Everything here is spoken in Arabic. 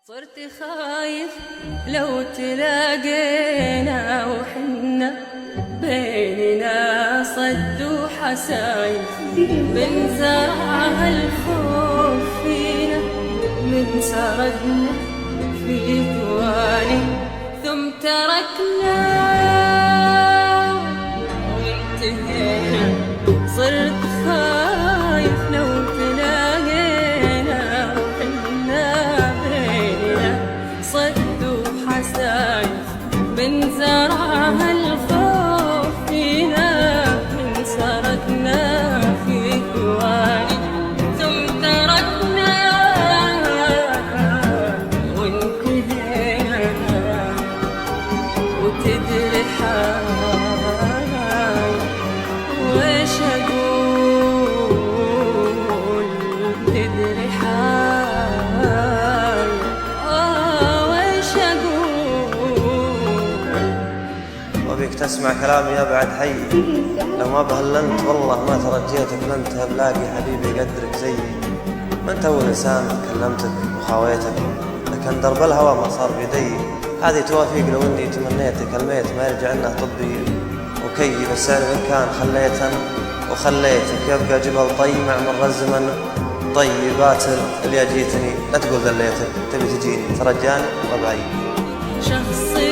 صرت خايف لو تلاقينا وحنا بيننا صد وحسايف، من زرع الخوف فينا، من سردنا في ثواني ثم تركنا وانتهينا. صرت خايف لو تلاقينا وحنا بيننا صد وحسايف، من زرع الخوف فينا، من سردنا في ثواني ثم تركنا وانتهينا. وتدري ويش أقول، تدري ويش أقول. وبيك تسمع كلامي يا بعد حي، لو ما بهلنت والله ما ترجيتك، ما انت بلاقي حبيبي يقدرك زيي. ما انت اول انسان كلمتك وخاويتك، لكن درب الهوى ما صار بيدي. هذه توافيق لو اني تمنيتك، الميت ما يرجع انه طبي وكي، بس اعرف ان كان خليتن وخليتك يبقى جبل طيمع مر الزمن طيبات. اللي جيتني لا تقول ذليتك، تبي تجيني ترجاني والله بعيد. شخصي